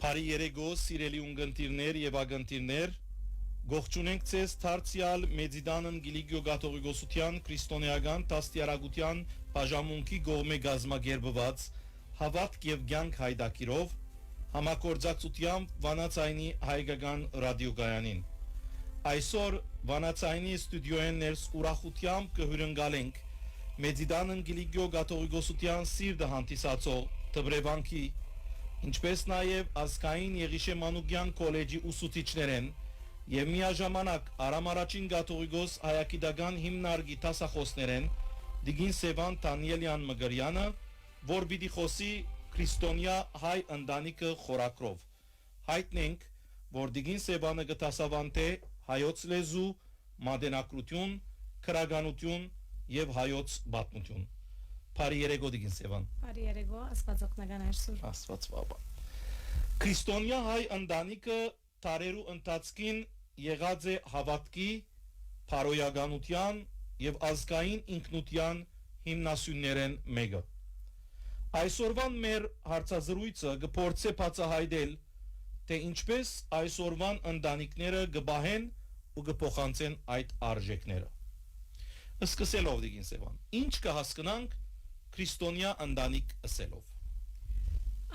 Բարի երեկո, սիրելի ունգընտիրներ եւ ագընտիրներ, գողջունենք ձեզ Թարցիալ Մեծիդանն Գիլիգիո Գաթողիկոսության քրիստոնեական տաստիարակության բաժանմունքի գողմե գազմագերբված հավատք եւ կյանք հայդակիրով համակորձակցությամբ Վանացայինի հայկական ռադիոգայանին։ Այսօր Վանացայինի ստուդիոեն ներս ուրախությամբ կհյուրընկալենք Մեծիդանն Գիլիգիո Գաթողիկոսության սիրտը հանդիսացող Տբրևանքի ինչպես նաև ազգային Եղիշե Մանուկյան կոլեջի ուսուցիչներեն եւ միաժամանակ Արամ առաջին Գաթողիկոս հայագիտական հիմնարկի տասախոսներեն Դիգին Սևան Դանիելյան Մգրյանը, որ պիտի խոսի քրիստոնյա հայ ընտանիքը խորակրով։ Հայտնենք, որ Դիգին Սևանը կտասավանդե հայոց լեզու, մատենակրություն, քրագանություն եւ հայոց պատմություն։ Բարի երեկո Դիգին Սևան։ Բարի երեկո, Աստվածօգնական Այսուր։ Աստված բաբա։ Քրիստոնյա հայ ընտանիքը տարերու ընթացքին եղած է հավատքի, փարոյականության եւ ազգային ինքնության հիմնասյուններեն մեկը։ Այսօրվան մեր հարցազրույցը կփորձե բացահայտել, թե ինչպես այսօրվան ընտանիքները կբահեն ու կփոխանցեն այդ արժեքները։ Սկսելով Դիգին Սևան, ինչ կհասկանանք քրիստոնյա ընտանիք ըսելով։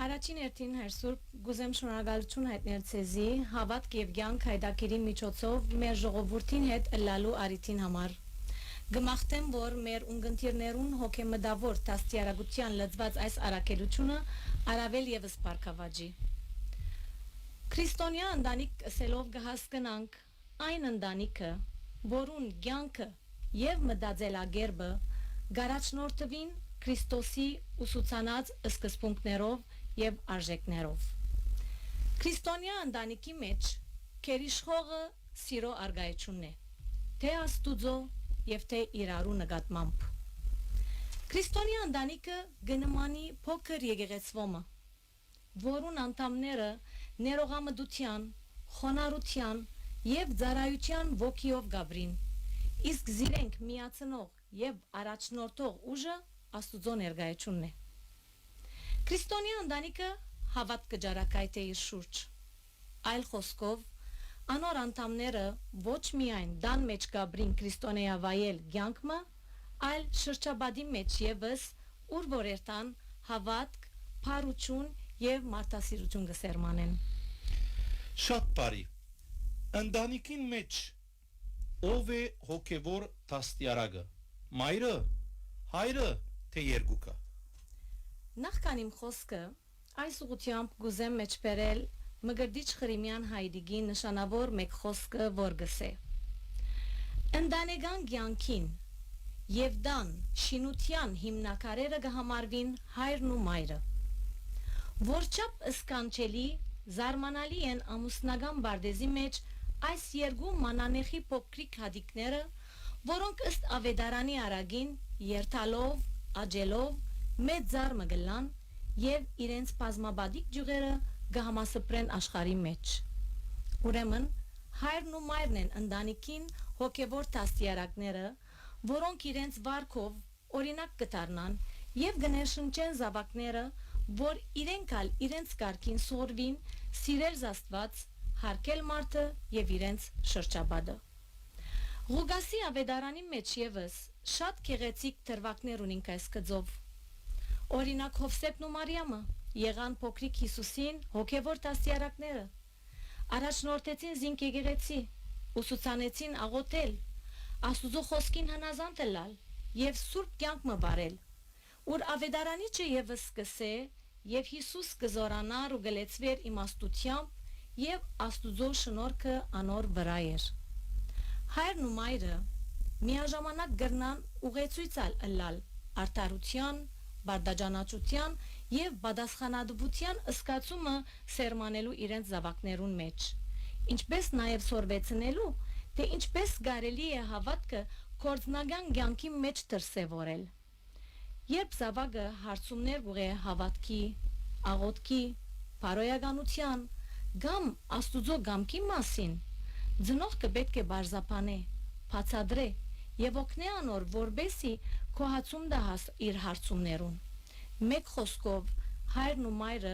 Առաջին հերթին Հերսուրբ գուզեմ շնորհակալություն հայտնել ցեզի հավատք եւ կյանք հայդակիրի միջոցով մեր ժողովրդին հետ ըլլալու արիթին համար։ Գմախտեմ, որ մեր ունգընտիրներուն հոգեմդավոր տաստիարակության լծված այս առաքելությունը առավել եւս բարգավաճի։ Քրիստոնյա ընտանիք ըսելով կհասկանանք այն ընտանիքը, որուն կյանքը եւ մտածելակերպը գարաչնորթվին Քրիստոսի ուսուցանած սկզբունքներով եւ արժեքներով։ Քրիստոնյա ընտանիքի մեջ քերիշխողը սիրո արգայությունն է, թե Աստուծո եւ թե իրարու նկատմամբ։ Քրիստոնյա ընտանիքը գնմանի փոքր եկեղեցվոմը, որուն անդամները ներողամտության, խոնարհության եւ ծառայության ոգիով գաբրին, իսկ զիրենք միացնող եւ առաջնորդող ուժը Աստուծո ներկայությունն է։ Քրիստոնյա ընտանիքը հավատ կջարակայթ է իր շուրջ։ Այլ խոսքով, անոր անդամները ոչ միայն դան մեջ գաբրին քրիստոնեա վայել կյանքը, այլ շրջաբադի մեջ եւս ուր որ երթան հավատք, փարություն եւ մարդասիրություն կսերմանեն։ Շատ բարի։ Ընտանիքին մեջ ով է հոգևոր տաստիարակը։ Մայրը, հայրը, թե երկուքը։ Նախքան իմ խոսքը այս ուղղությամբ գուզեմ մեջբերել Մգրդիչ Խրիմյան Հայդիգի նշանավոր մեկ խոսքը, որ գսե. Ընտանեկան կյանքին եւ դան շինության հիմնակարերը կհամարվին հայրն ու մայրը։ Որչափ ըսկանչելի, զարմանալի են ամուսնական բարդեզի մեջ այս երկու մանանեխի փոքրիկ հատիկները, որոնք ըստ ավետարանի արագին երթալով, աջելով, մեծ զարմը գլան եւ իրենց բազմաբադիկ ջուղերը գահամասպրեն աշխարհի մեջ։ Ուրեմն հայրն ու մայրն են ընտանիքին հոգևոր տաստիարակները, որոնք իրենց վարքով օրինակ կդառնան եւ գներշնչեն զավակները, որ իրենք ալ իրենց կարգին սորվին, սիրել Աստված, հարգել մարդը եւ իրենց շրջաբադը։ Ղուգասի ավետարանի մեջ եւս շատ գեղեցիկ դրվագներ ունենք այս գծով։ Օրինակ Հովսեփն ու Մարիամը եղան փոքրիկ Հիսուսին հոգևոր տաստիարակները, առաջնորդեցին զինք եկեղեցի, ուսուցանեցին աղոթել, Աստուծո խոսքին հնազանդ լալ եւ սուրբ կյանք մբարել, ուր ավետարանիչը եւս սկսե եւ Հիսուս կզորանար ու գլեցվեր իմաստությամբ եւ Աստուծո շնորհքը անոր վրա էր։ Հայրն ու մայրը միաժամանակ գրնան ուղեցույցալ ըլլալ արդարության, բարդաջանաչության եւ բադասխանատվության ըսկացումը սերմանելու իրենց զավակներուն մեջ, ինչպես նաեւ սորվեցնելու, թե ինչպես կարելի է հավատքը կորձնական կյանքի մեջ դրսևորել։ Երբ զավակը հարցումներ գուղե հավատքի, աղոթքի, փարոյականության կամ Աստուծո գամքի մասին, ծնողքը պետք է բարձապանե, բացադրե եւ օգնե անոր, որբեսի քո հացում դահաս իր հարցումներուն։ Մեկ խոսքով հայրն ու մայրը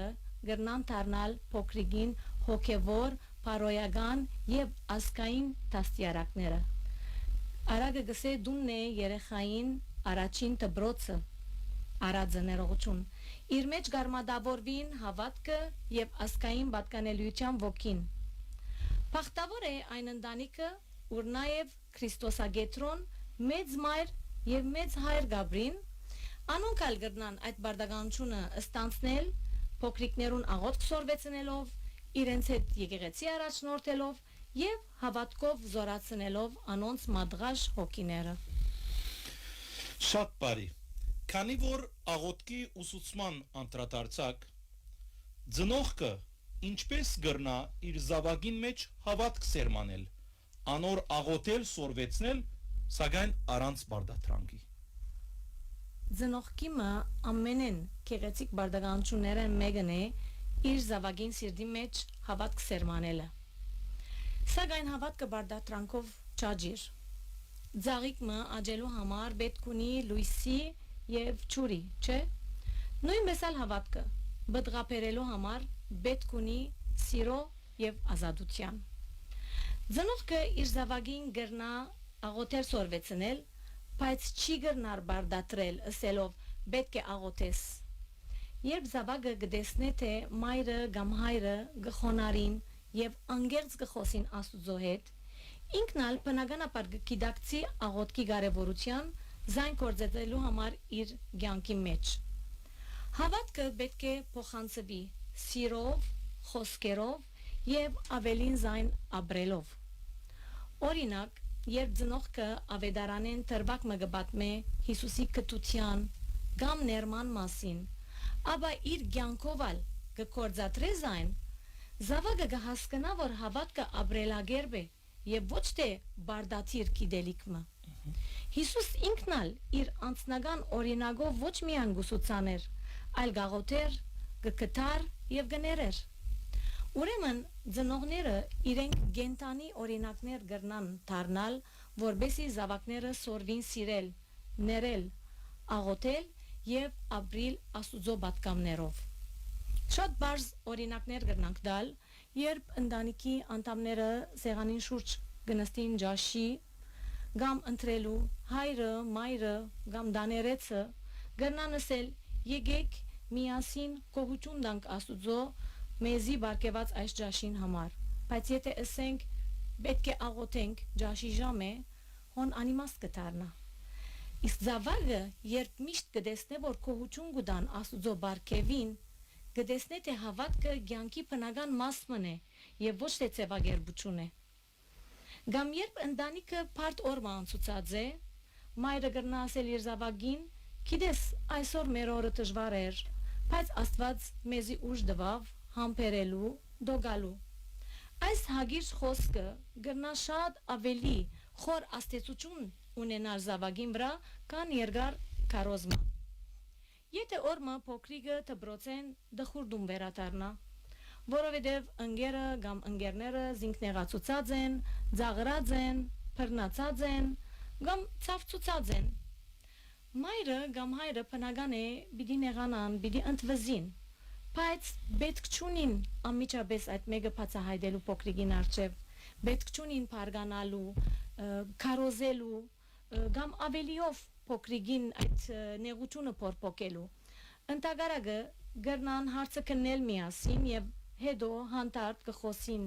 գրնան դառնալ փոքրիկին հոգևոր, բարոյական եւ ազգային դաստիարակները։ Արագը գսե դունն է երեխային առաջին դբրոցը արածը ներողություն իր մեջ գարմադավորվին հավատքը եւ ազգային պատկանելիության ոգին բախտավոր է այն ընտանիքը ուր նաեւ Քրիստոսագետրոն մեծ մայր եւ մեծ հայր Գաբրին անոնքալ գրնան այդ բարդականությունը ստանցնել փոքրիկներուն աղոթք սորվեցնելով իրենց հետ եկեղեցի առաջնորդելով եւ հավատքով զորացնելով անոնց մադղաշ հոգիները Շատ բարի Քանի որ աղոթքի ուսուցման անդրադարձակ ծնողքը ինչպես գրնա իր զավակին մեջ հավատք սերմանել անոր աղոթել սորվեցնել սակայն առանց բարդատրանքի Ծնողքիմը ամենեն քեղեցիկ բարդականությունները մեկն է իր զավակին սիրտի մեջ հավատք սերմանելը սակայն հավատքը բարդատրանքով չաջիր Ձաղիկը աջելու համար պետք ունի լույսի եւ ճուրի, չէ՞։ Նույնպես էլ հավատքը բդղապերելու համար պետք ունի սիրո եւ ազատության։ Ծնողքը իր զավակին գրնա աղոթել սորվեցնել, բայց չի գրնար բարդատրել ասելով պետք է աղոթես։ Երբ զավակը գտեսնե թե մայրը կամ հայրը գխոնարին եւ անգերց գխոսին Աստուծո հետ, ինքն ալ բնականաբար գիտակցի աղոթքի կարեւորության Զայն կործեցելու համար իր կյանքի մեջ։ Հավատքը պետք է փոխանցվի սիրով, խոսքերով եւ ավելին զայն ապրելով։ Օրինակ, երբ ծնողքը ավետարանեն տրվակ մգբատմե Հիսուսի կտության կամ ներման մասին, ապա իր կյանքով ալ կկործատրե զայն, զավակը կհասկանա, որ հավատքը ապրելագերբ է եւ ոչ թե բարդաթիր գիտելիքը։ Հիսուս ինքն ալ իր անձնական օրինակով ոչ միայն գուսուցաներ, այլ գաղութեր, գկտար եւ գներեր։ Ուրեմն ծնողները իրենք գենտանի օրինակներ գրնան դառնալ, որբեսի զավակները սորվին սիրել, ներել, աղոթել եւ ապրիլ Աստուծո պատկամներով։ Շատ բարձ օրինակներ գրնանք դալ, երբ ընտանիքի անդամները սեղանին շուրջ գնստին ջաշի Գամ ընտրելու հայրը, մայրը, գամ դաներեցը գրնան ասել եկեք միասին կողություն տանք Աստուծո մեզի բարգեված այս ջաշին համար բայց եթե ասենք պետք է աղոթենք ջաշի ժամ է հոն անիմաստ կդառնա իսկ զավակը երբ միշտ կտեսնե որ կողություն կտան Աստուծո բարգևին կտեսնե թե հավատքը կյանքի բնական մասն է եւ ոչ թե ցեվագերբություն է Գամ երբ ընտանիքը բարդ օրը անցուցած է, մայրը գրնա ասել իր զավակին, գիտես, այսօր մեր օրը դժվար էր, բայց Աստված մեզի ուժ տվավ համբերելու, դոգալու։ Այս հագիր խոսքը գրնա շատ ավելի խոր աստեցություն ունենալ զավակին վրա, քան երկար քարոզմա։ Եթե օրը փոքրիկը դբրոցեն դխուրդում վերադառնա որովհետև ընկերը կամ ընկերները զինքնեղացուցած են, ծաղրած են, բռնացած են կամ ցավցուցած են։ Մայրը կամ հայրը բնական է պիտի նեղանան, պիտի ընթվզին, բայց պետք չունին անմիջապես այդ մեկը բացահայտելու փոքրիկին առջև, պետք չունին բարգանալու, քարոզելու կամ ավելիով փոքրիկին այդ նեղությունը փորփոքելու։ Ընտագարակը գրնան հարցը քննել միասին եւ հետո հանդարտ կխոսին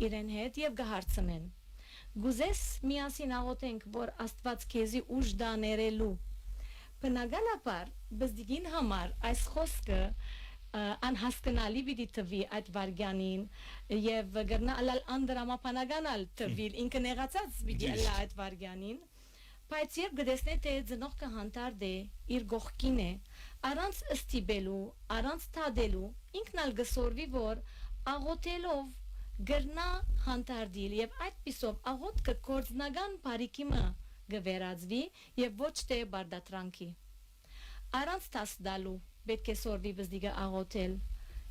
իրեն հետ եւ կհարցնեն գուզես միասին աղոթենք որ Աստված քեզի ուժ դա ներելու բնականաբար բզդիգին համար այս խոսքը անհասկանալի պիտի թվի այդ վարգյանին եւ գրնալ անդրամապանականալ թվի ինքը նեղացած պիտի լա այդ վարգյանին բայց երբ գտեսնե թե ծնողքը հանդարտ է իր գողքին է առանց ստիպելու առանց թադելու ինքն ալ գսորվի որ աղոթելով գրնա հանդարտիլ եւ այդպիսով աղոթքը կորձնական բարիքիմը գվերածվի եւ ոչ թե բարդատրանքի առանց տասդալու պետք է սորվի բզդիգը աղոթել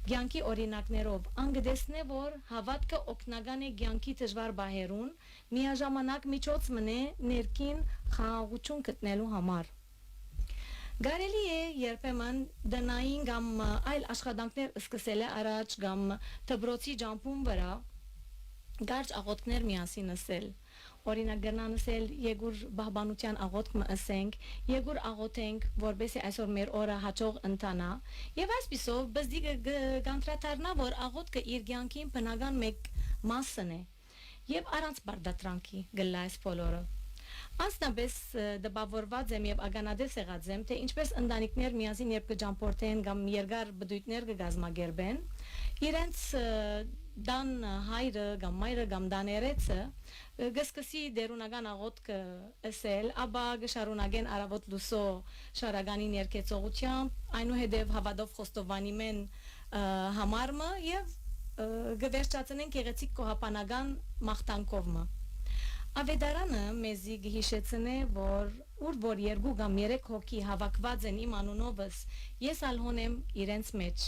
Գյանքի օրինակներով անգդեսնե որ հավատքը օգնական է գյանքի դժվար բահերուն միաժամանակ միջոց մնե ներքին խաղաղություն գտնելու համար Գարելի է երբեմն դնային կամ այլ աշխատանքներ սկսել է առաջ կամ դբրոցի ջամփուն վրա Գարջ աղոթքներ միասին ասել օրինակ գնան ասել եգուր բահբանության աղոթք ասենք եգուր աղոթենք որբեսի այսօր մեր օրը հաջող ընթանա եւ այսպիսով բզդի գանտրատարնա որ աղոթքը իր կյանքին բնական մեկ մասն է եւ առանց բարդատրանքի գլայս բոլորը Անձնապես դպավորված եմ եւ ագանադես եղած եմ թե ինչպես ընտանիքներ միասին երբ կջամփորդեն կամ երկար բդույթներ կգազմագերբեն իրենց դան հայրը կամ մայրը կամ դաներեցը գսկսի դերունական աղոթքը ասել ապա գշարունակեն արավոտ լուսո շարագանի ներկեցողությամբ այնուհետև հավատով խոստովանի մեն համարմը եւ գվերջացնեն գեղեցիկ կոհապանական մախտանքովը Ավետարանը մեզի գհիշեցնե որ ուր որ երկու կամ երեք հոգի հավաքված են իմ անունովս ես ալհոնեմ իրենց մեջ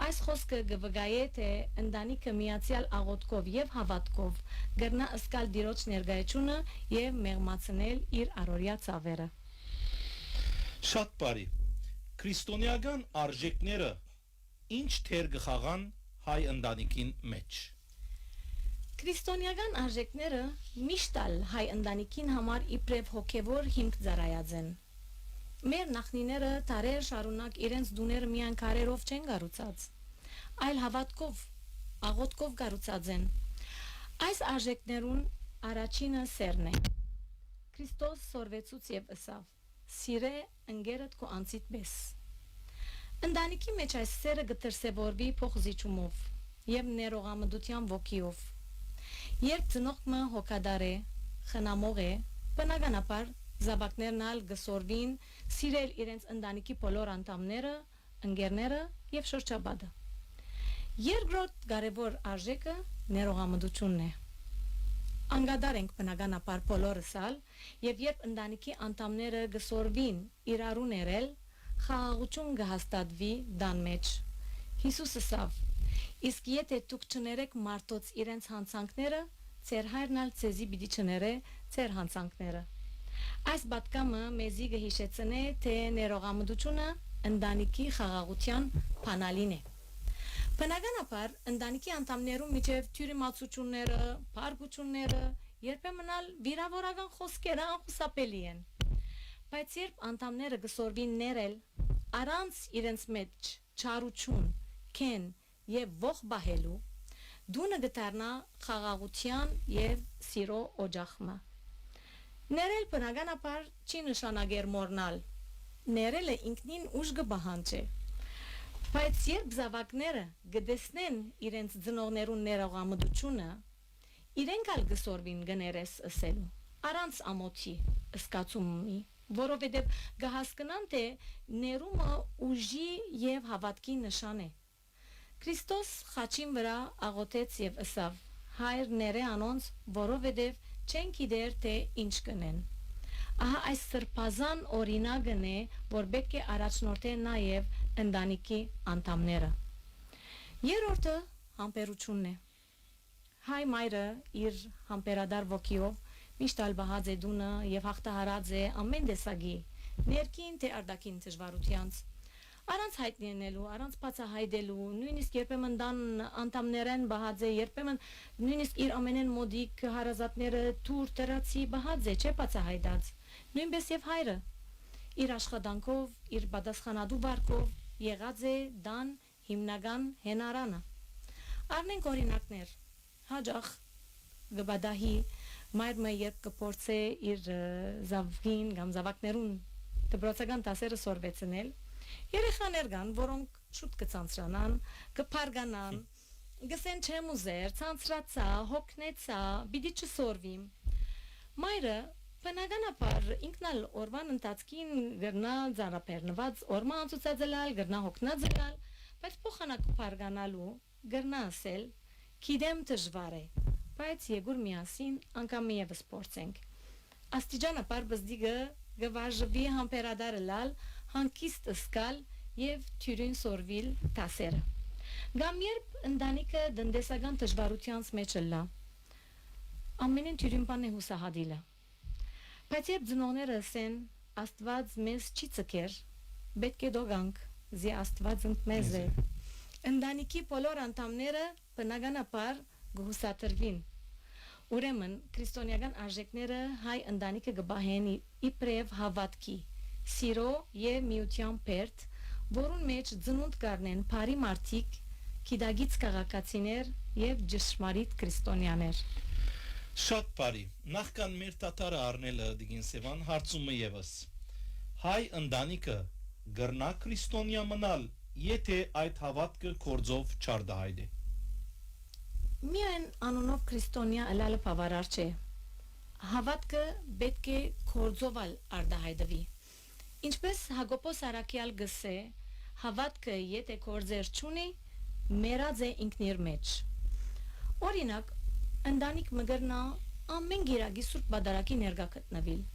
Այս խոսքը գվգայե թե ընտանիքը միացյալ աղոթքով եւ հավատքով գրնա ըսկալ դիրոջ ներկայությունը եւ մեղմացնել իր առօրյա ցավերը Շատ բարի քրիստոնեական արժեքները ինչ թեր գխաղան հայ ընտանիքին մեջ Քրիստոնեական արժեքները միշտալ հայ ընտանիքին համար իբրև հոգևոր հիմք ծառայած են Մեր նախնիները տարեր շարունակ իրենց դուները միայն քարերով չեն կառուցած այլ հավատքով աղոթքով կառուցած են Այս արժեքներուն առաջինը սերն է Քրիստոս սորվեցուց եւ ըսավ Սիրե ընկերդ քո անցիդ պես Ընտանիքի մեջ այս սերը գտրսեվորվի փոխզիջումով եւ ներողամտության ոգիով Երբ ծնողքը հոգադար է, խնամող է, բնականաբար զավակներն ալ գսորվին սիրել իրենց ընտանիքի բոլոր անդամները, ընկերները եւ շրջապատը։ Երկրորդ կարևոր արժեքը ներողամտությունն է։ Անգադար ենք բնականաբար բոլորս ալ եւ երբ ընտանիքի անդամները գսորվին իրարու ներել, խաղաղություն կհաստատվի դան մեջ։ Հիսուսը ասավ Իսկ եթե դուք չներեք մարդոց իրենց հանցանքները, ձեր հայրն ալ ցեզի պիտի չներե ձեր հանցանքները։ Այս բատկամը մեզի կհիշեցնե, թե ներողամտությունը ընտանիքի խաղաղության բանալին է։ Բնականաբար ընտանիքի անդամներու միջև թյուրիմացությունները, փառկությունները երբեմն ալ վիրավորական խոսքերը անխուսափելի են։ Բայց երբ անդամները գսորվին ներել, առանց իրենց մեջ չարություն, քեն եւ ող բահելու դունը գտարնա խաղաղության եւ սիրո օջախը Ներել բնականաբար չի նշանակեր մորնալ Ներելը ինքնին ուժ կբահանջի Բայց երբ զավակները գտեսնեն իրենց ծնողներուն ներողամտությունը իրենք ալ գսորվին գներես ասելու առանց ամոթի ըսկացումի որովհետեւ կհասկանան թե ներումը ուժի եւ հավատքի նշան է Քրիստոս խաչին վրա աղոթեց եւ ըսավ հայր ները անոնց որովհետեւ չեն գիտեր թե ինչ կնեն Ահա այս սրբազան օրինակն է որ պետք է առաջնորդե նաեւ ընտանիքի անդամները Երրորդը համբերությունն է Հայ մայրը իր համբերադար ոգիով միշտ ալբահած է դունը եւ հաղթահարած է ամեն տեսակի ներքին թե արտաքին դժվարությանց Առանց հայտնելու, առանց բացահայտելու, նույնիսկ երբեմն դան անդամներեն բահած է, երբեմն նույնիսկ իր ամենեն մոդիկ հարազատները թուր դրացի բահած է, չէ բացահայտած։ Նույնպես եւ հայրը իր աշխատանքով, իր պատասխանատու վարկով եղած է դան հիմնական հենարանը։ Առնենք օրինակներ։ Հաջող գբադահի մայրը երբ կփորձե իր զավգին կամ զավակներուն դպրոցական դասերը սորվեցնել Երեխաներ կան, որոնք շուտ կցանցրանան, կփարգանան, գսեն չեմ ուզեր, ցանցրացա, հոգնեցա, պիտի չսորվիմ։ Մայրը բնականաբար ինքնալ օրվան ընթացքին գրնա ծանրաբեռնված, օրմա անցուցածելալ, գրնա հոգնածելալ, բայց փոխանակ փարգանալու գրնա ասել, գիտեմ դժվար է, բայց եգուր միասին անգամ միևս փորձենք։ Աստիճանաբար բզդիգը գվարժվի համբերադարը լալ հանկիստ ըսկալ եւ թյուրին սորվիլ տասերը։ Գամ երբ ընտանիքը դնդեսական դժվարությանց մեջ լա, ամենին թյուրին բան է հուսահատիլը։ Բայց երբ ծնողները ասեն, Աստված մեզ չի ցկեր, պետք է դոգանք զի Աստված ընդ է ընտանիքի բոլոր անդամները բնականաբար գուսատրվին ուրեմն քրիստոնեական արժեքները հայ ընտանիքը գբահեն իբրև հավատքի սիրո եւ միության բերդ որուն մեջ ծնունդ կառնեն բարի մարդիկ գիտագից քաղաքացիներ եւ ճշմարիտ քրիստոնյաներ Շատ բարի նախքան մեր տատարը առնելը Դիգինսևան հարցումը եւս հայ ընտանիքը գրնա քրիստոնյա մնալ եթե այդ հավատքը կորձով չարդահայտե Միայն անունով քրիստոնյա ըլալը բավարար չէ հավատքը պետք է կորձով արդահայտվի ինչպես Հակոբոս Արաքյալ գսե հավատքը եթե կորձեր չունի մեռած է ինքն իր մեջ օրինակ ընտանիք մգրնա ամեն գիրագի սուրբ բադարակի ներկա գտնվիլ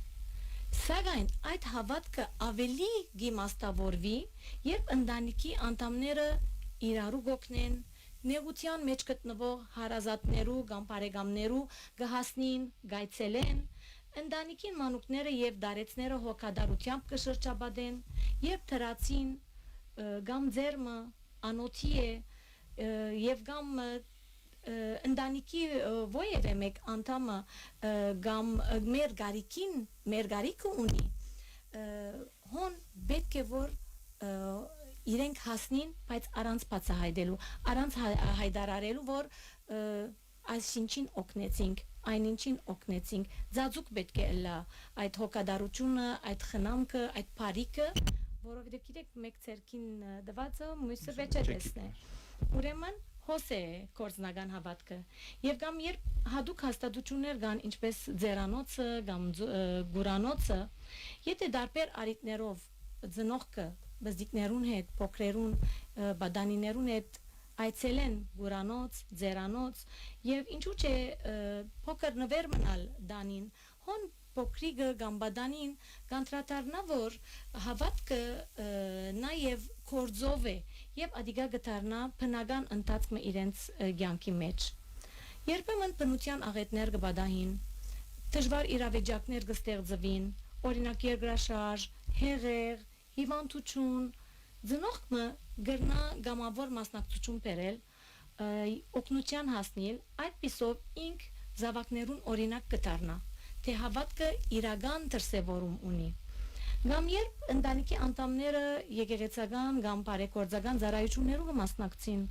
սակայն այդ հավատքը ավելի գիմաստավորվի երբ ընտանիքի անդամները իրարու գոքնեն նեղության մեջ գտնվող հարազատներու կամ բարեկամներու գահասնին գայցելեն ընտանիքին մանուկները եւ դարեցները հոգադարությամբ կշրջաբադեն երբ թրացին կամ ձերմը անոթի է եւ կամ ընտանիքի ովևէ մեկ անդամը կամ մեր գարիքը ունի հոն պետք է որ իրենք հասնին բայց առանց բացահայտելու առանց հայտարարելու որ այսինչին օգնեցինք այնինչին օգնեցինք ձաձուկ պետք է լա այդ հոգադարությունը այդ խնամքը այդ բարիկը որովհետեւ գիտեք մեկ ցերքին դվածը մյուսը վեճը տեսնե ուրեմն հոսե կորձնական հավատքը եւ կամ երբ հadouk հաստատություններ կան ինչպես ձերանոցը կամ գուրանոցը եթե դարբեր արիտներով ծնողքը բզդիկներուն հետ փոքրերուն բադանիներուն հետ այցելեն գուրանոց ձերանոց եւ ինչու՞ չէ փոքր նվեր մնալ դանին հոն փոքրիկը կամ բադանին կանտրատարնա որ հավատքը նաեւ կորձով է եւ ադիգա գտարնա բնական ընթացքը իրենց ցանկի մեջ երբեմն բնության աղետներ կբադահին դժվար իրավիճակներ կստեղծվին օրինակ երկրաշարժ հեղեղ հիվանդություն ծնողքը գրնա գամավոր մասնակցություն բերել օգնության հասնել այդպիսով ինք զավակներուն օրինակ կդառնա թե հավատքը իրական դրսևորում ունի Կամ երբ ընտանիքի անդամները եկեղեցական կամ բարեգործական ծառայություններով կմասնակցին,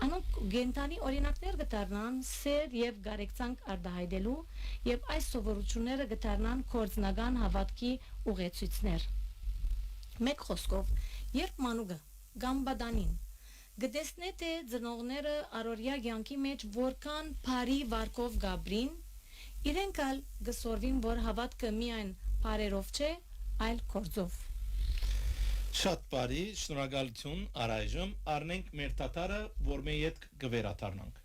անոնք գենտանի օրինակներ կդառնան սեր եւ գարեկցանք արդահայտելու եւ այս սովորությունները կդառնան կորձնական հավատքի ուղեցույցներ։ Մեկ խոսքով, երբ մանուկը կամ բադանին գտեսնե թե ծնողները առօրյա կյանքի մեջ որքան բարի վարկով գաբրին, իրենք ալ գսորվին, որ հավատքը միայն բարերով չէ, այլ կորձով։ Շատ բարի, շնորհակալություն, առայժմ առնենք մեր տատարը, որ մեր հետ կվերադառնանք։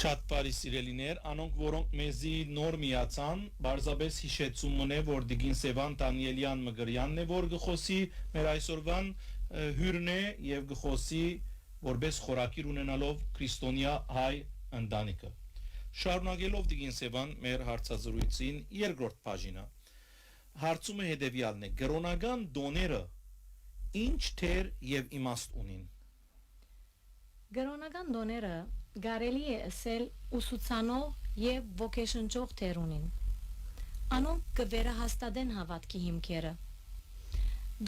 Շատ բարի սիրելիներ, անոնք որոնք մեզի նոր միացան, բարձաբես հիշեցում մնե, որ Դիգին Սևան Դանիելյան Մգրյանն է, որ գխոսի մեր այսօրվան հյուրն է եւ գխոսի որպես խորակիր ունենալով քրիստոնյա հայ ընտանիքը։ Շարունակելով Դիգին Սևան մեր հարցազրույցին երկրորդ բաժինը։ Հարցումը հետեւյալն է. Գրոնական դոները ինչ թեր եւ իմաստ ունին։ Գրոնական դոները կարելի է ասել ուսուցանող եւ ոգեշնչող թեր ունին։ Անոնք կվերահաստատեն հավատքի հիմքերը։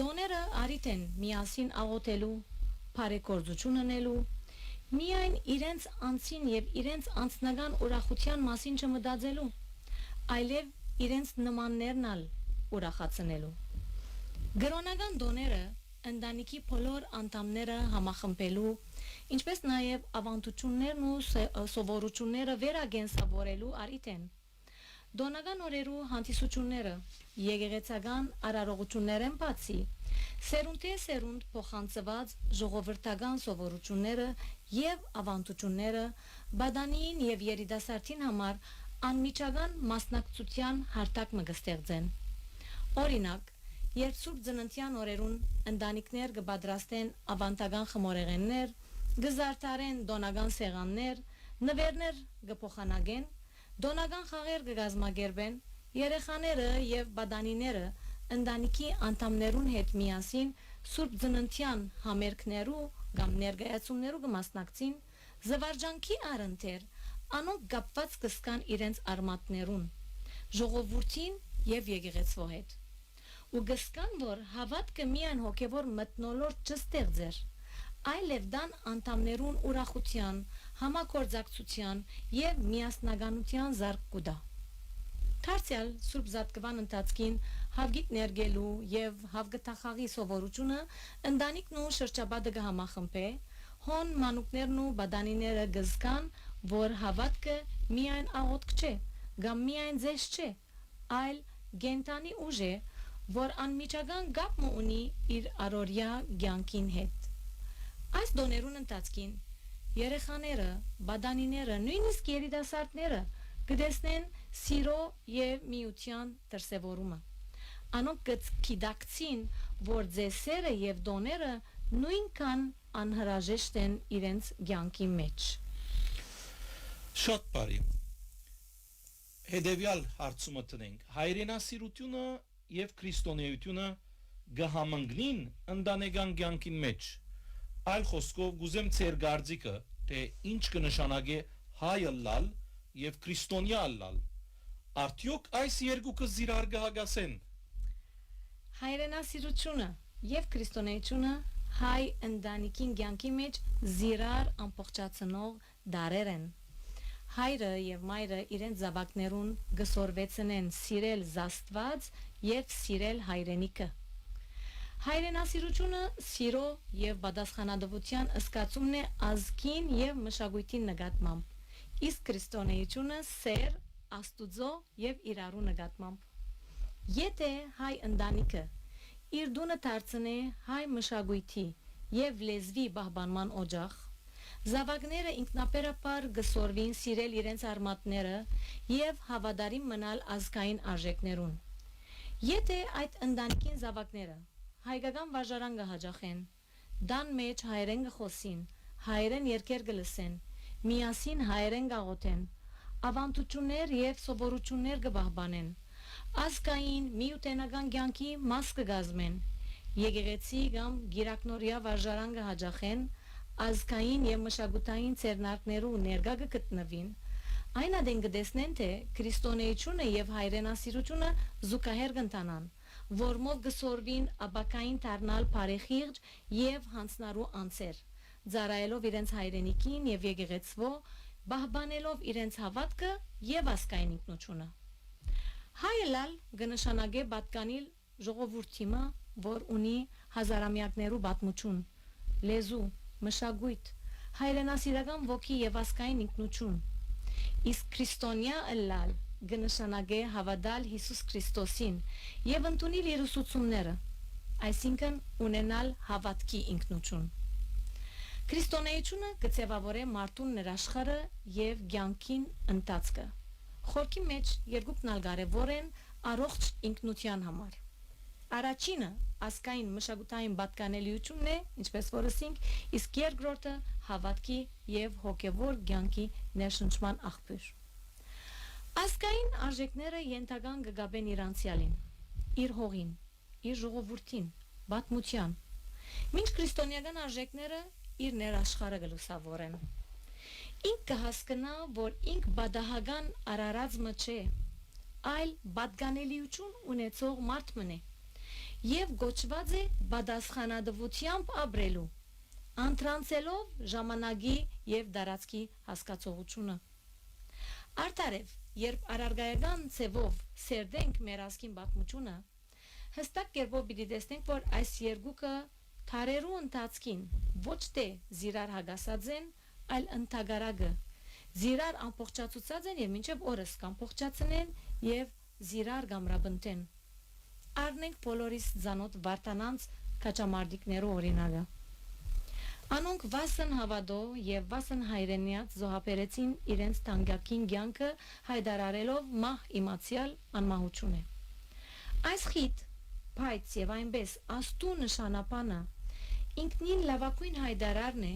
Դոները արիտ են միասին աղոթելու, բարեգործություն անելու, միայն իրենց անձին եւ իրենց անձնական ուրախության մասին չմտածելու, այլև իրենց նմաններն ալ ուրախացնելու։ Գրոնական դոները ընտանիքի բոլոր անդամները համախմբելու, ինչպես նաև ավանդություններն ու սովորությունները վերագենսավորելու առիթ են։ Դոնական օրերու հանդիսությունները եկեղեցական արարողություններ են բացի, սերունդե սերունդ փոխանցված ժողովրդական սովորությունները եւ ավանդությունները բադանին եւ երիտասարդին համար անմիջական մասնակցության հարթակ մը կստեղծեն։ Օրինակ, երբ Սուրբ Ծննդյան օրերուն ընտանիքներ կպատրաստեն ավանդական խմորեղեններ, գզարդարեն դոնական սեղաններ, նվերներ կփոխանակեն, դոնական խաղեր կգազմագերբեն, երեխաները եւ բադանիները ընտանիքի անդամներուն հետ միասին Սուրբ Ծննդյան համերգներու կամ ներկայացումներու կմասնակցին, զվարճանքի առընթեր անոնք կապված կսկան իրենց արմատներուն, ժողովրդին եւ եկեղեցվո հետ։ Ու գսկան, որ հավատքը միայն հոգևոր մթնոլորտ չստեղծեր, այլև դան անդամներուն ուրախության, համագործակցության եւ միասնականության զարկ կուտա։ Դարձյալ Սուրբ Զատկվան ընթացքին հավգիտ ներգելու եւ հավգտախաղի սովորությունը ընտանիքն ու շրջապատը կհամախմբե, հոն մանուկներն ու բադանիները գզկան, որ հավատքը միայն աղոթք չէ, կամ միայն ձեզ չէ, այլ գենտանի ուժ է, որ անմիջական կապ ունի իր առօրյա կյանքին հետ։ Այս դոներուն ընթացքին երեխաները, բադանիները, նույնիսկ երիտասարդները կտեսնեն սիրո եւ միության դրսեւորումը։ Անոնք կգիտակցին, որ ձեր սերը եւ դոները նույնքան անհրաժեշտ են իրենց կյանքի մեջ։ Շատ բարի։ Հետևյալ հարցումը տնենք. հայրենասիրությունը եւ քրիստոնեությունը գահամընկնին ընտանեկան կյանքին մեջ։ Այլ խոսքով գուզեմ ծեր գարձիկը, թե ինչ կնշանակե հայ ըլլալ եւ քրիստոնյա ըլլալ։ Արդյոք այս երկուքը զիրար կհագասեն։ Հայրենասիրությունը եւ քրիստոնեությունը հայ ընտանիքին կյանքի մեջ զիրար ամբողջացնող դարեր են։ Հայրը եւ մայրը իրենց զավակներուն գսորվեցնեն սիրել Աստված եւ սիրել հայրենիքը։ Հայրենասիրությունը սիրո եւ պատասխանատվության զգացումն է ազգին եւ մշակույթին նկատմամբ, իսկ քրիստոնեությունը սեր, Աստուծո եւ իրարու նկատմամբ։ Եթե հայ ընտանիքը իր դունը դարձնե հայ մշակույթի եւ լեզվի պահպանման օջախ, զավակները ինքնաբերաբար գսորվին սիրել իրենց արմատները եւ հավատարիմ մնալ ազգային արժեքներուն։ Եթե այդ ընտանիքին զավակները հայկական վարժարան կհաջախեն, դան մեջ հայերեն կխոսին, հայերեն երգեր կլսեն, միասին հայերեն կաղոթեն, ավանդություններ եւ սովորություններ կպահպանեն, ազգային միութենական կյանքի մաս կգազմեն, եկեղեցի կամ գիրակնորիա վարժարան կհաջախեն, ազգային եւ մշակութային ցերնարկներու ներկա կգտնվին, այն ադեն կտեսնեն, թե քրիստոնեությունը եւ հայրենասիրությունը զուգահեռ կընթանան, որմով գսորվին աբակային դառնալ բարեխիղճ եւ հանցնարու անձեր, ծառայելով իրենց հայրենիքին եւ եկեղեցվո, պահպանելով իրենց հավատքը եւ ազգային ինքնությունը։ Հայելալ կնշանակե պատկանիլ ժողովրդիմը, որ ունի հազարամյակներու պատմություն, լեզու, մշակույթ, հայրենասիրական ոգի եւ ազգային ինքնություն։ Իսկ քրիստոնյա ըլլալ կնշանակե հավատալ Հիսուս Քրիստոսին եւ ընդունել իր ուսուցումները, այսինքն ունենալ հավատքի ինքնություն։ Քրիստոնեությունը կցևավորե մարդուն ներաշխարը եւ ցանկին ընթացքը։ Խորքի մեջ երկուքն ալ կարևոր են առողջ ինքնության համար։ Առաջինը ասկային մշակութային պատկանելիությունն է, ինչպես որ ասինք, իսկ երկրորդը հավատքի եւ հոգեվոր ցանկի ներշնչման աղբյուր։ Ասկային արժեքները ենթական կգաբեն իր անցյալին, իր հողին, իր ժողովրդին, պատմության։ Մինչ քրիստոնեական արժեքները իր ներաշխարը գլուսավորեն։ Ինք կհասկնա, որ ինք բադահական արարածը չէ, այլ պատկանելիություն ունեցող մարդ մնե եւ գոչված է բադասխանադվությամբ ապրելու, անտրանցելով ժամանակի եւ դարածքի հասկացողությունը։ Արդարև, երբ արարգայական ցևով սերդենք մեր ասկին պատմությունը, հստակ կերպով պիտի տեսնենք, որ այս երկուքը թարերու ընթացքին ոչ թե զիրար հագասած են, այլ ընդհանրակը զիրար ամբողջացուցած են եւ մինչեւ օրս կամբողջացնեն եւ զիրար գամրաբնտեն։ Առնենք բոլորիս ցանոթ Վարդանանց քաչամարտիկներու օրինակը։ Անոնք վասն հավատո եւ վասն հայրենիած զոհաբերեցին իրենց տանգակին ցանկը հայտարարելով մահ իմացիալ անմահություն է։ Այս խիտ, բայց եւ այնպես աստու նշանապանը ինքնին լավակույն հայտարարն է,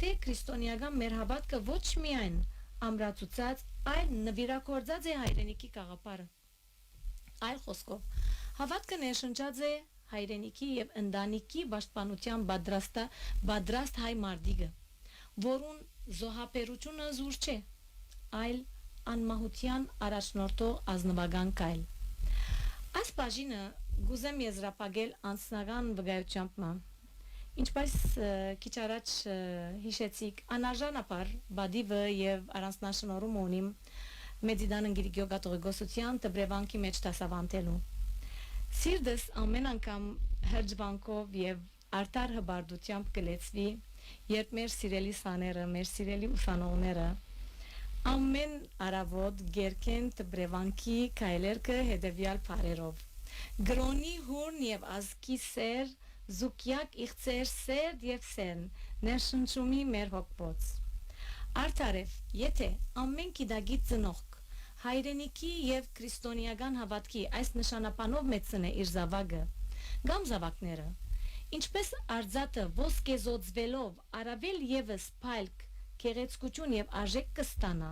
թե քրիստոնեական մեր հավատքը ոչ միայն ամրացուցած, այլ նվիրակորձած է հայրենիքի գաղափարը։ Այլ խոսքով, հավատքը ներշնչած է հայրենիքի եւ ընտանիքի պաշտպանության պատրաստ հայ մարդիկը, որուն զոհաբերությունը զուր չէ, այլ անմահության առաջնորդող ազնվական կայլ։ Այս բաժինը գուզեմ եզրափակել անձնական վկայությամբ մա։ Ինչպես քիչ առաջ հիշեցիք, անարժանապար բադիվը եւ առանձնաշնորհում ունիմ Մեծիդան Ընգիրիկյո կաթողիկոսության դբրևանքի մեջ դասավանդելու։ Սիրտս ամեն անգամ հրջբանկով եւ արտար հբարդությամբ կլեցվի, երբ մեր սիրելի սաները, մեր սիրելի ուսանողները ամեն արավոտ գերքեն դբրևանքի քայլերքը հետեւյալ բարերով։ Գրոնի հուրն եւ ազգի սեր, զուկյակ իղծեր սերդ եւ սեն, ներշնչումի մեր հոգբոց։ Արդարև, եթե ամեն գիտագիտ ծնողք հայրենիքի եւ քրիստոնեական հավատքի այս նշանապանով մեծն է իր զավակը, կամ զավակները, ինչպես արձատը ոսկեզոծվելով առավել եւս փայլք, գեղեցկություն եւ արժեք կստանա,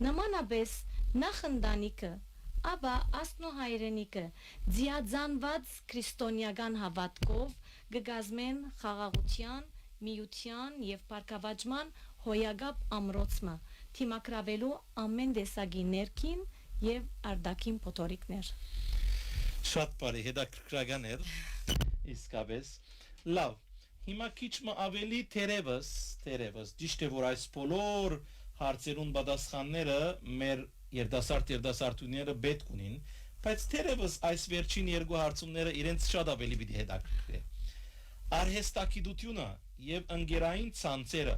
նմանապես նախ ընտանիքը, ապա աստնո հայրենիքը ձիաձանված քրիստոնեական հավատքով կգազմեն խաղաղության, միության եւ բարգավաճման հոյագապ ամրոցը թիմակրավելու ամեն տեսակի ներքին եւ արտաքին փոթորիկներ։ Շատ բարի հետաքրքրական էր իսկապես լավ հիմա քիչ ավելի թերևս ճիշտ է որ այս բոլոր հարցերուն պատասխանները մեր երդասարտուները պետք ունին բայց թերևս այս վերջին երկու հարցումները իրենց շատ ավելի պիտի հետաքրքրե արհեստագիտությունը եւ ընկերային ցանցերը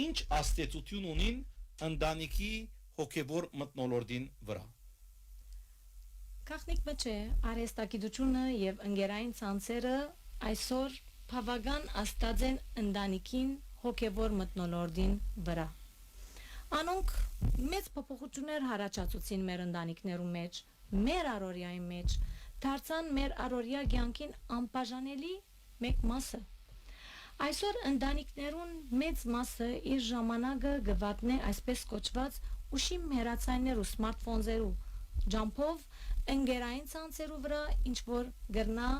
ինչ աստեցություն ունին ընտանիքի հոգեվոր մթնոլորտին վրա Քաղնիկ մը արհեստագիտությունը եւ ընկերային ցանցերը այսօր բավական աստած են ընտանիքին հոգեվոր մթնոլորտին վրա Անոնք մեծ փոփոխություններ հարաճացուցին մեր ընտանիքներու մեջ մեր առօրյայի մեջ դարձան մեր առօրյա կյանքին անբաժանելի մեկ մասը Այսօր ընտանիքներուն մեծ մասը իր ժամանակը գվատնե այսպես կոչված ուշիմ հեռացայիններ ու սմարթֆոններու ջամփով ընկերային ցանցերու վրա ինչ որ գրնա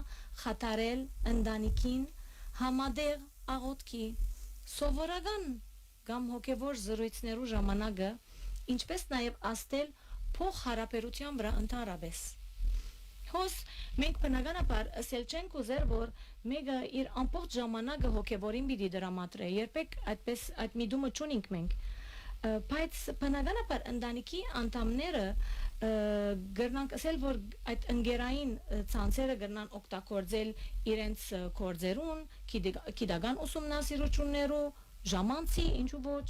խաթարել ընտանիքին համադեղ աղոթքի սովորական կամ հոգևոր զրույցներու ժամանակը ինչպես նաև աստել փոխհարաբերության վրա ընդհանրապես Հոս մենք բնականաբար ասել չենք ուզեր, որ մեկը իր ամբողջ ժամանակը հոգևորին պիտի դրամատրե, երբեք այդպես այդ միտումը չունենք մենք, բայց բնականաբար ընտանիքի անդամները գրնանք ասել, որ այդ ընկերային ցանցերը գրնան օգտագործել իրենց գործերուն, գիտական ուսումնասիրություններու, ժամանցի, ինչու ոչ,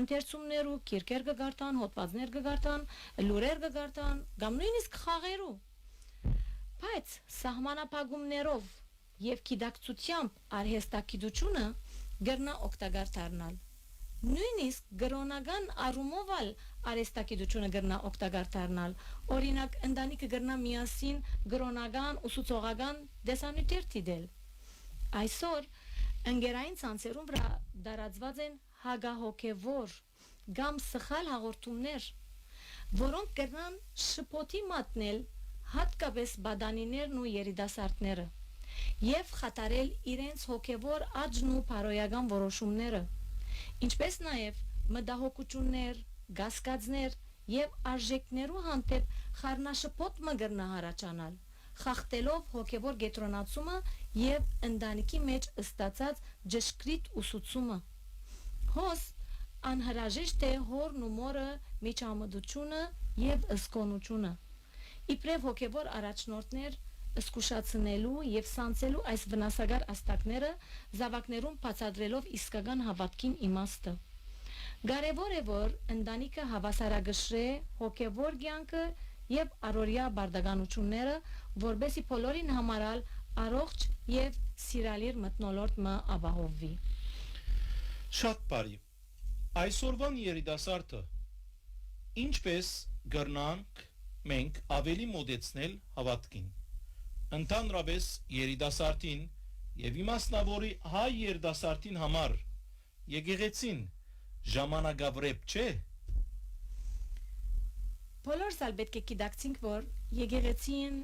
ընթերցումներու, կիրքեր կգարտան, հոդվածներ կգարտան, լուրեր կգարտան, կամ նույնիսկ խաղերու Բայց սահմանապահումներով եւ գիտակցությամբ արհեստագիտությունը գրնա օգտակար դառնալ։ Նույնիսկ գրոնական առումով ալ արեստակիդությունը գրնա օգտակար դառնալ։ Օրինակ, ընտանիքը գրնա միասին գրոնական ուսուցողական դեսանյութեր դիտել։ Այսօր ընկերային ցանցերում վրա դարածված են հագահոգևոր կամ սխալ հաղորդումներ, որոնք կրնան շփոթի մատնել հատկապես բադանիներն ու երիտասարդները եւ խաթարել իրենց հոգևոր աճն ու բարոյական որոշումները, ինչպես նաեւ մտահոգություններ, գասկածներ եւ արժեքներու հանդեպ խառնաշփոթ մգրնա հարաճանալ, խախտելով հոգևոր գետրոնացումը եւ ընտանիքի մեջ ստացած ճշգրիտ ուսուցումը։ Հոս անհրաժեշտ է հորն ու մորը միջամտությունը եւ ըսկոնությունը։ Իբրև հոգևոր առաջնորդներ զգուշացնելու եւ սանցելու այս վնասակար աստակները զավակներուն բացատրելով իսկական հավատքին իմաստը։ Կարևոր է որ ընտանիքը հավասարակշռե հոգևոր կյանքը եւ առօրյա բարդականությունները, որբեսի բոլորին համարալ առողջ եւ սիրալիր մթնոլորտը ապահովվի։ Շատ բարի։ Այսօրվան երիտասարդը ինչպես գրնանք մենք ավելի մոդեցնել հավատքին։ Ընդհանրապես երիտասարդին եւ իմաստնավորի հայ երիտասարդին համար եկեղեցին ժամանակավրեպ չէ։ Բոլորս ալ պետք է գիտակցենք, որ եկեղեցին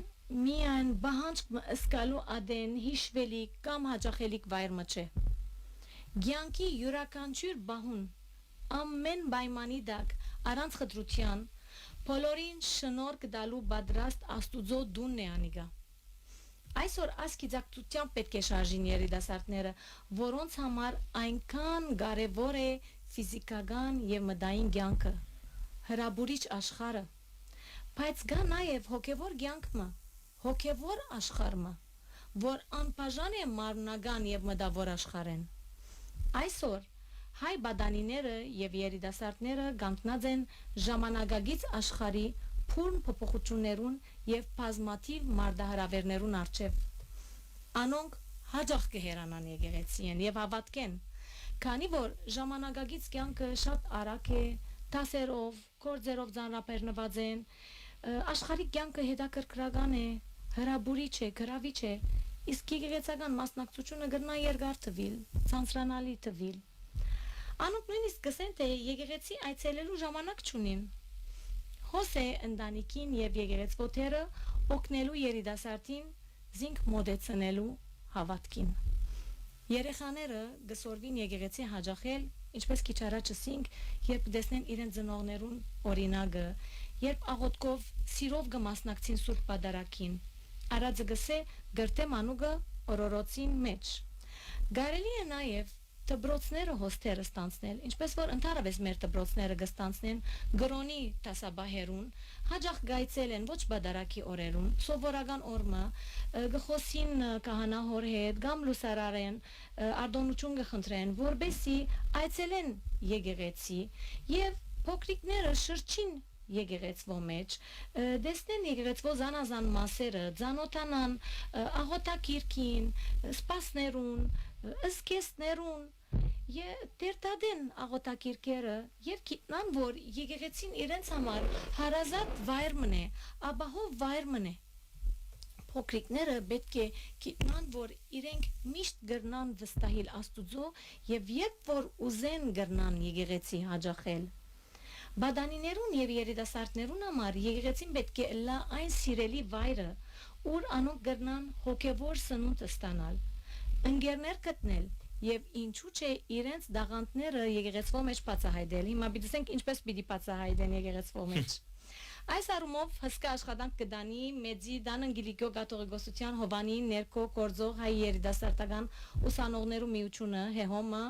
միայն բահանջ ըսկալու ադեն հիշվելի կամ հաճախելիք վայրը չէ։ Գյանքի յուրաքանչյուր բահուն ամեն պայմանի դակ առանց խտրության բոլորին շնորհք տալու պատրաստ Աստուծո դունն է անիգա։ Այսօր ասկիզակցությամբ պետք է շարժին երիտասարդները, որոնց համար այնքան կարևոր է ֆիզիկական եւ մտային կյանքը, հրաբուրիչ աշխարհը, բայց գա նաեւ հոգեվոր կյանքը, հոգեվոր աշխարհը, որ անբաժան է մարմնական եւ մտավոր աշխարհեն։ Այսօր հայ բադանիները եւ երիտասարդները կանգնած են ժամանակագից աշխարհի փուրն փոփոխություններուն եւ բազմաթիվ մարդահրավերներուն առջեւ։ Անոնք հաջող կհերանան եկեղեցին եւ հավատքեն, քանի որ ժամանակագից կյանքը շատ արագ է, դասերով, գործերով ծանրաբեռնված են, աշխարհի կյանքը հետաքրքրական է, հրաբուրիչ է, գրավիչ է, իսկ եկեղեցական մասնակցությունը գրնա երկար թվիլ, ցանցրանալի թվիլ։ Անոնք նույնիսկ կսեն, թե եկեղեցի այցելելու ժամանակ չունին։ Հոս է ընտանիքին եւ եկեղեցվոթերը օգնելու երիտասարդին զինք մոդեցնելու հավատքին։ Երեխաները գսորվին եկեղեցի հաջախել, ինչպես քիչ առաջ ասինք, երբ տեսնեն իրեն ծնողներուն օրինակը, երբ աղոթքով սիրով կմասնակցին Սուրբ Պատարագին, արածը գսե գրթե մանուկը օրորոցին մեջ։ Կարելի է նաեւ դբրոցները հոստերը ստանցնել, ինչպես որ ընդհանրապես մեր դբրոցները կստանցնեն գրոնի տասաբահերուն, հաջող գայցել են ոչ բադարակի օրերուն, սովորական օրմը, գխոսին կահանահոր հետ, կամ լուսարարեն, ардոնություն կխնդրեն, որբեսի այցելեն եկեղեցի եւ փոքրիկները շրջին եկեղեցվո մեջ, դեսնեն եկեղեցվո զանազան մասերը, ծանոթանան աղոթակիրքին, սպասներուն, ըսկեսներուն, դերտադեն աղոթակիրքերը եւ գիտնան, որ եկեղեցին իրենց համար հարազատ վայրմն է, ապահով վայրմն է։ Փոքրիկները պետք է գիտնան, որ իրենք միշտ գրնան վստահիլ Աստուծո եւ երբ որ ուզեն գրնան եկեղեցի հաջախել։ Բադանիներուն եւ երիտասարդներուն համար եկեղեցին պետք է լա այն սիրելի վայրը, ուր անոնք գրնան հոգեվոր սնունդ ստանալ, ընկերներ գտնել եւ ինչու՞ չէ իրենց դաղանտները եկեղեցվո մեջ բացահայտել։ Հիմա պիտի ասենք ինչպես պիտի բացահայտեն եկեղեցվո մեջ։ Այս առումով հսկա աշխատանք կդանի մեծի Դանանգիլիկո կաթողիկոսության Հովանի ներքո գործող հայ երիտասարդական ուսանողներու միությունը ՀԵՀՕՄ-ը,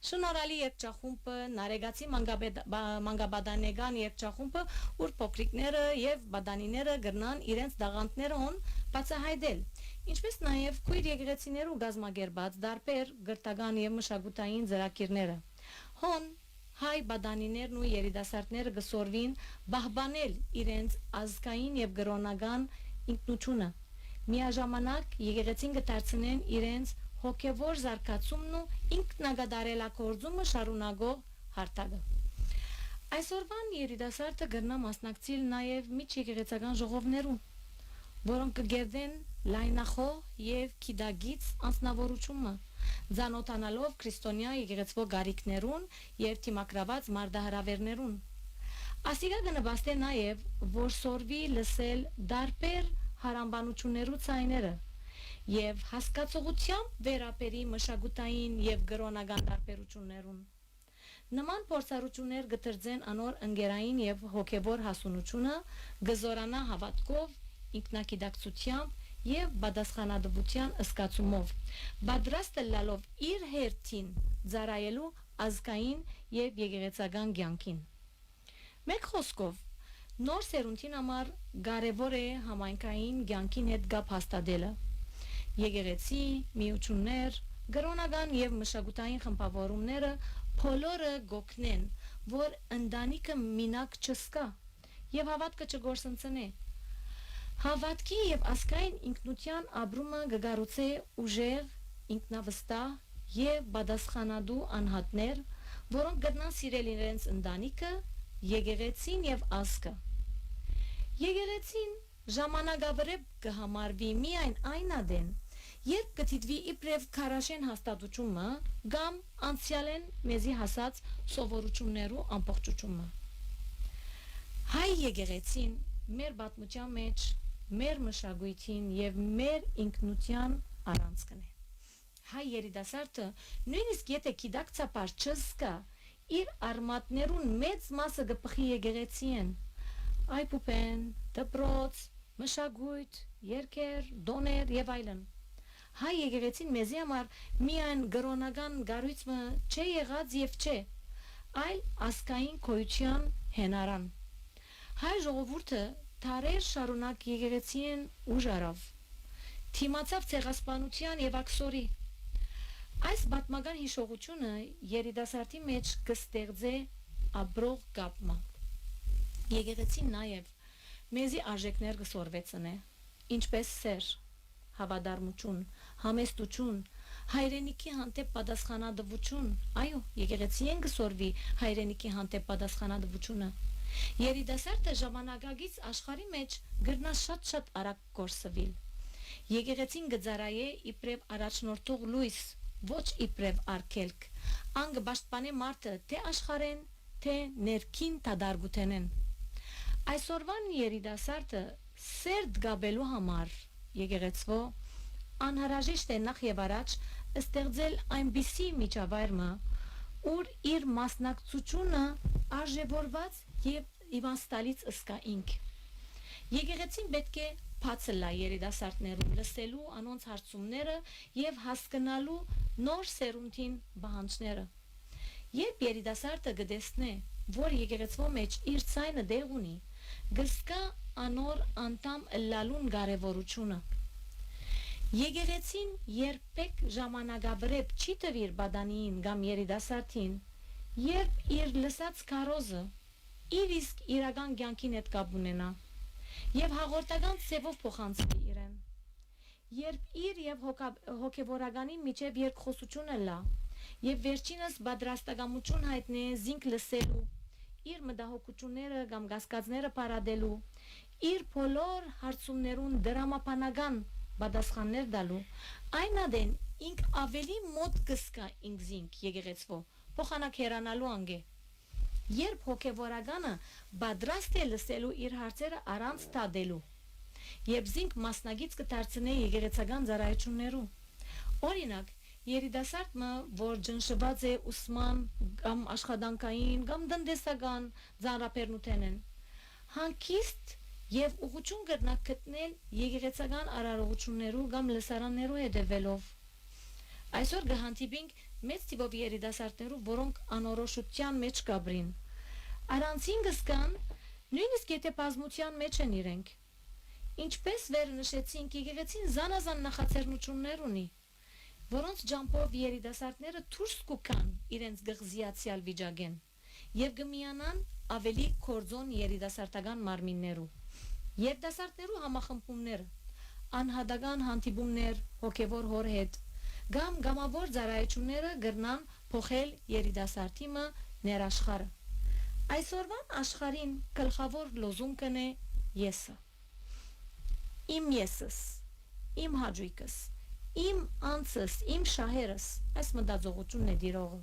շնորհալի երգչախումբը, Նարեգացի մանկաբադանեգան երգչախումբը, ուր փոքրիկները եւ բադանիները գրնան իրենց դաղանտներուն բացահայտել, ինչպես նաեւ քույր եկեղեցիներու գազմագերբած դարբեր գրտական եւ մշակութային ծրագիրները։ Հոն հայ բադանիներն ու երիտասարդները գսորվին բահբանել իրենց ազգային եւ գրոնական ինքնությունը։ Միաժամանակ եկեղեցին կդարձնեն իրենց հոգևոր զարգացումն ու ինքնագադարելակորձումը շարունակող հարթակը։ Այսօրվան երիտասարդը կգրնա մասնակցել նաև միջեկեղեցական ժողովներուն, որոնք կգերդեն լայնախոհ եւ քիդագից անձնավորությունը, ցանոթանալով քրիստոնյա եկեղեցվո գարիքներուն եւ թիմակրաված մարդահրավերներուն։ Ասիկա կնվաստե նաև, որ սորվի լսել դարբեր հարամբանություններու ցայները եւ հասկացողությամբ վերապերի մշակութային եւ գրոնական տարբերություններուն։ Նման փորձառություններ կտրձեն անոր ընկերային եւ հոգեվոր հասունությունը, գզորանա հավատքով, ինքնակիդակցությամբ եւ բադասխանադվության ըսկացումով, պատրաստ լալով իր հերթին ծառայելու ազգային եւ եկեղեցական կյանքին։ Մեկ խոսքով, նոր սերունդին համար կարևոր է համայնքային կյանքին հետ գապ հաստատելը։ Եկեղեցի, միություններ, գրոնական եւ մշակութային խմբավորումները բոլորը գոքնեն, որ ընտանիքը մինակ չսկա եւ հավատքը չգործընծնե։ Հավատքի եւ ազգային ինքնության ապրումը կգառուցե ուժեղ, ինքնավստահ եւ պատասխանատու անհատներ, որոնք կգնան սիրել իրենց ընտանիքը, եկեղեցին եւ ազգը։ Եկեղեցին ժամանակավրեպ կհամարվի միայն այն ադեն, երբ կդիտվի իբրև քարաշեն հաստատությունը կամ անցյալեն մեզի հասած սովորություններու ամբողջությունը։ Հայ եկեղեցին մեր պատմության մեջ, մեր մշակույթին եւ մեր ինքնության առանցքն է։ Հայ երիտասարդը նույնիսկ եթե գիտակցաբար չզգա, իր արմատներուն մեծ մասը կփխի եկեղեցին։ Այբուբեն, դպրոց, մշակույթ, երգեր, դոներ եւ այլն։ Հայ եկեղեցին մեզի համար միայն գրոնական գառույցը չէ եղած եւ չէ, այլ ազգային քոյության հենարան։ Հայ ժողովուրդը դարեր շարունակ եկեղեցին ուժ արավ, թիմացավ ցեղասպանության եւ աքսորի։ Այս պատմական հիշողությունը երիտասարդի մեջ կստեղծե աբրող կապը։ Եկեղեցին նաև մեզի արժեքներ կսորվեցնե, ինչպես սեր, հավատարմություն, համեստություն, հայրենիքի հանդեպ պատասխանատվություն, այո, եկեղեցին կսորվի հայրենիքի հանդեպ պատասխանատվությունը։ Երիտասարդը ժամանակակից աշխարհի մեջ գրնա շատ արագ կորսվել։ Եկեղեցին կծառայե իբրև առաջնորդող լույս, ոչ իբրև արգելք, ան կպաշտպանե մարդը թե աշխարհեն, թե ներքին տադարգութենեն։ Այսօրվան երիտասարդը սերտ գաբելու համար եկեղեցվո անհրաժեշտ է նախ եւ առաջ ստեղծել այնպիսի միջավայրը, ուր իր մասնակցությունը արժևորված եւ իմաստալից ըսկա ինք։ Եկեղեցին պետք է բացը լա երիտասարդներուն լսելու անոնց հարցումները եւ հասկանալու նոր սերունդին բանջները։ Երբ երիտասարդը կտեսնե, որ եկեղեցվո մեջ իր ցայնը դեղ ունի, գսկա անոր անդամ լալուն կարևորությունը։ Եկեղեցին երբեք ժամանակավրեպ չի տվիր բադանին կամ երիտասարդին, երբ իր լսած քարոզը իր իսկ իրական կյանքին հետ կապ ունենա եւ հաղորդական ձևով փոխանցվի իրեն, երբ իր եւ հոգեվորականի միջև երկխոսությունը լա եւ վերջինս պատրաստակամություն հայտնի զինք լսելու, իր մտահոգությունները կամ կասկածները parադելու, իր բոլոր հարցումներուն դրամապանական պատասխաններ տալու, այն ադեն ինք ավելի մոտ կսկա ինք զինք եկեղեցվո, փոխանակ հեռանալու անգե։ Երբ հոգևորականը պատրաստ է լսելու իր հարցերը առանց տադելու, եւ զինք մասնագից կդարձնե եկեղեցական ծառայություններու։ Օրինակ, երիտասարդը, որ ջնշված է ուսման կամ աշխատանքային կամ տնտեսական ծառայություններն, հանկիստ եւ ուղղություն կրնա գտնել եկեղեցական արարողություններու կամ լսարաններու հետևելով։ Այսօր կհանդիպենք մեծ տիպով երիտասարդներու, որոնք անորոշության մեջ կաբրին։ Առանցին կսկան, նույնիսկ եթե բազմության մեջ են իրենք։ Ինչպես վեր նշեցինք, եկեղեցին զանազան նախաձեռնություններ ունի, որոնց ջամփով երիտասարդները դուրս կգան իրենց գղզիացիալ վիճակեն եւ կմիանան ավելի կորձոն երիտասարդական մարմիններու։ Երիտասարդներու համախմբումները, անհատական հանդիպումներ հոգևոր հոր հետ, Գամ գամավոր ծառայությունները գրնան փոխել երիտասարդիմը ներաշխարը։ Այսօրվան աշխարհին գլխավոր լոզունգն է եսը։ Իմ եսս, իմ հաջույքս, իմ անձս, իմ շահերս, այս մտածողությունն է դիրողը։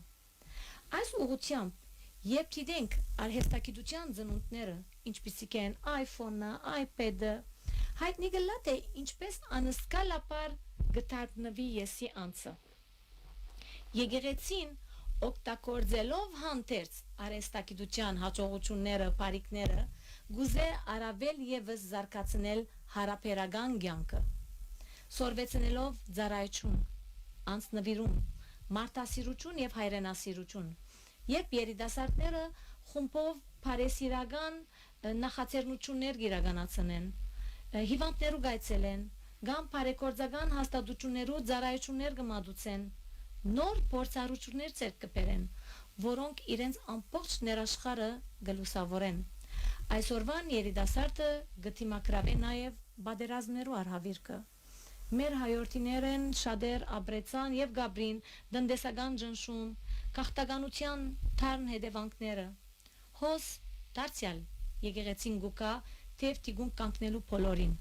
Այս ուղղությամբ երբ դիտենք արհեստագիտության ծնունդները, ինչպիսիք են iPhone-ը, iPad-ը, հայտնի գլա թե ինչպես անսկալապար գտարնվի եսի անձը։ Եկեղեցին օգտագործելով հանդերձ արհեստագիտության հաջողությունները, բարիքները, գուզե առավել եւս զարգացնել հարաբերական կյանքը, սորվեցնելով ծառայություն, անձնվիրում, մարդասիրություն եւ հայրենասիրություն։ Երբ երիտասարդները խումբով բարեսիրական նախաձեռնություններ իրականացնեն, հիվանդներու գայցելեն, կամ բարեգործական հաստատություններու ծառայություններ կմատուցեն, նոր փորձառություններ ցերկ կբերեն, որոնք իրենց ամբողջ ներաշխարը գլուսավորեն։ Այսօրվան երիտասարդը գտիմակրավե նաև բادرազմներու արհավիրքը։ Մեր հայրենիներեն շատեր ապրեցան եւ գաբրին դնդեսական ճնշում, քաղաքականության թարն հետևանքները։ Հոս դարձյալ եկեղեցին գուկա թեև տիգուն կանգնելու բոլորին,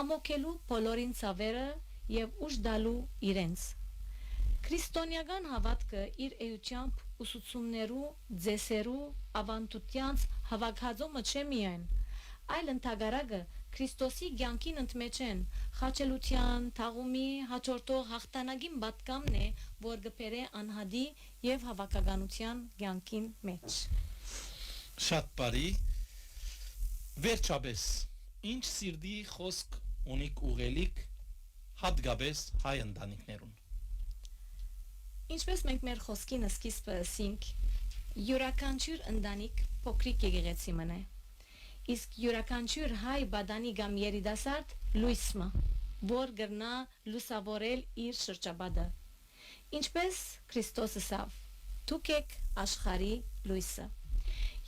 ամոքելու բոլորին ցավերը եւ ուժ դալու իրենց։ Քրիստոնեական հավատքը իր էությամբ ուսուցումներու, ձեսերու, ավանդությանց հավաքածոմը չէ միայն, այլ ընդհանրակը Քրիստոսի կյանքին ընդմեջեն խաչելության, թաղումի, հաջորդող հաղթանակին պատկամն է, որ գբերե անհադի եւ հավաքականության կյանքին մեջ։ Շատ բարի։ Վերջապես, ինչ սիրտի խոսք ունիք ուղելիք հատկապես հայ ընտանիքներուն։ Ինչպես մենք մեր խոսքին սկիզբը ասինք, յուրաքանչյուր ընտանիք փոքրիկ եկեղեցի մնե։ Իսկ յուրաքանչյուր հայ բադանի կամ երիտասարդ լույսը, որ գրնա լուսավորել իր շրջապատը։ Ինչպես Քրիստոսը ասավ. «Դուք եք աշխարհի լույսը»։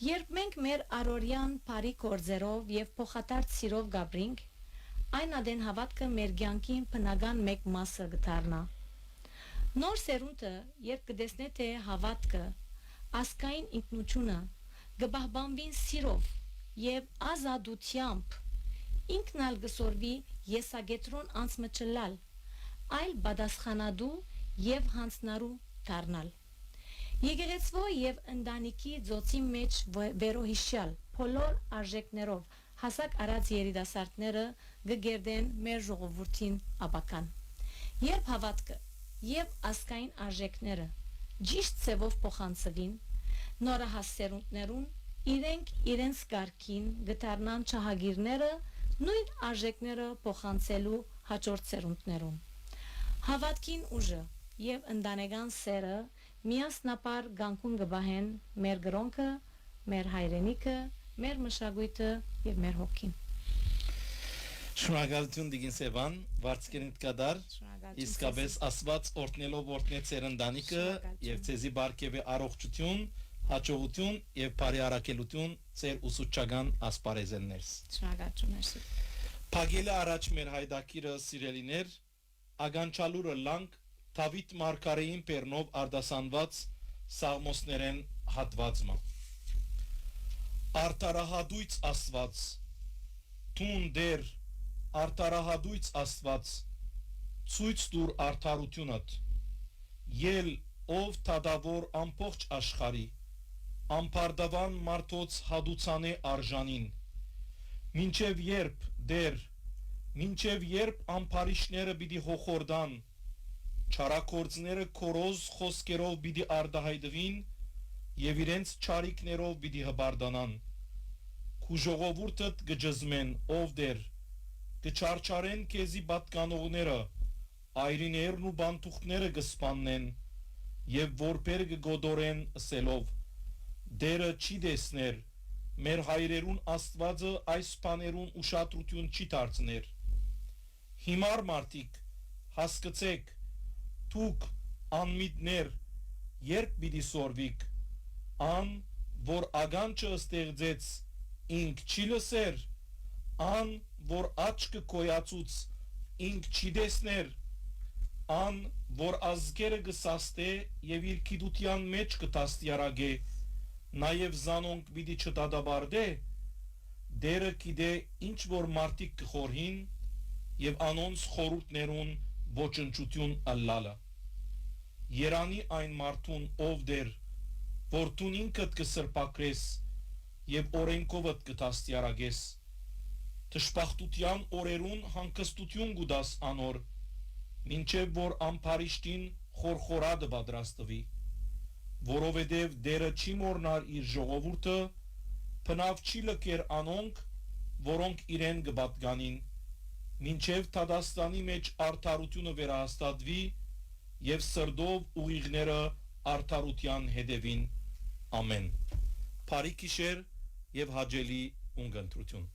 Երբ մենք մեր առօրյան բարի գործերով եւ փոխադարձ սիրով գաբրինք, այն ադեն հավատքը մեր կյանքի բնական մեկ մասը կդառնա։ Նոր սերունդը, երբ կտեսնե թե հավատքը, ասկային ինքնությունը կպահպանվին սիրով եւ ազատությամբ, ինքն ալ կսորվի եսագետրոն անցմը չլալ, այլ պատասխանադու եւ հանցնարու դառնալ։ Եկեղեցվո եւ ընտանիքի ծոցի մեջ վերոհիշյալ բոլոր արժեքներով հասակ արած երիտասարդները կգերդեն մեր ժողովրդին ապական։ Երբ հավատքը եւ ասկային արժեքները ճիշտ ծևով փոխանցվին, նորահաս սերունդներուն իրենք իրենց կարգին գտարնան չահագիրները նույն արժեքները փոխանցելու հաջորդ սերունդներուն։ Հավատքին ուժը եւ ընտանեկան սերը միասնապար գանկուն կբահեն մեր գրոնքը, մեր հայրենիքը, մեր մշակույթը եւ մեր հոգին։ Շնորհակալություն Դիգին Սևան, վարձկենիտ կդար, իսկապես ասված օրտնելով օրտնեց ծեր ընտանիքը եւ ցեզի բարգեւե առողջություն, հաջողություն եւ բարի առաքելություն ծեր ուսուցչական ասպարեզներս։ Շնորհակալություն։ Փագելը առաջ մեր հայդակիրը սիրելիներ, ագանչալուրը լանք Դավիթ Մարգարեին Պերնով արդասանված Սաղմոսներեն հատվածը։ Արտարահադույց Աստված, Տուն դեր արտարահադույց Աստված, ցույց տուր արդարությունդ, ել ով թադավոր ամբողջ աշխարհի, ամփարդավան մարդոց հադուցանե արժանին, մինչև երբ դեր, մինչև երբ ամփարիշները պիտի հոխորդան, չարակործները քորոզ խոսքերով պիտի արդահայտվին եւ իրենց չարիքներով պիտի հբարդանան, քու ժողովուրդդ գջզմեն ով դեր, գչարչարեն քեզի պատկանողները, այրիներն ու բանտուխները գսպաննեն եւ որբեր գգոդորեն ասելով դերը չի դեսներ մեր հայրերուն Աստվածը այս բաներուն ուշադրություն չի դարձներ հիմար մարդիկ հասկացեք դուք անմիտներ երբ պիտի սորվիկ ան որ ագանչը ստեղծեց ինք չի լսեր ան որ աչքը կոյացուց ինք չի դեսներ ան որ ազգերը գսաստե եւ իր քիդության մեջ կտաստիարագե նաեւ զանոնք պիտի չդադաբարդե դերը գիտե ինչ որ մարդիկ կխորհին եւ անոնց խորհուրդներուն ոչնչություն ըլլալը Երանի այն մարդուն ով դեր որ դու ինքդ կսրբակրես եւ օրենքովդ կտաստիարագես Տշպախտության օրերուն հանգստություն գուդաս անոր մինչև որ ամփարիշտին խորխորադը պատրաստվի որովհետև դերը չի մորնար իր ժողովուրդը փնավ չի լքեր անոնք որոնք իրեն կպատկանին մինչև Թադաստանի մեջ արդարությունը վերահաստատվի եւ սրդով ուղիղները արդարության հետևին ամեն Փարի գիշեր եւ հաջելի ունգընտրություն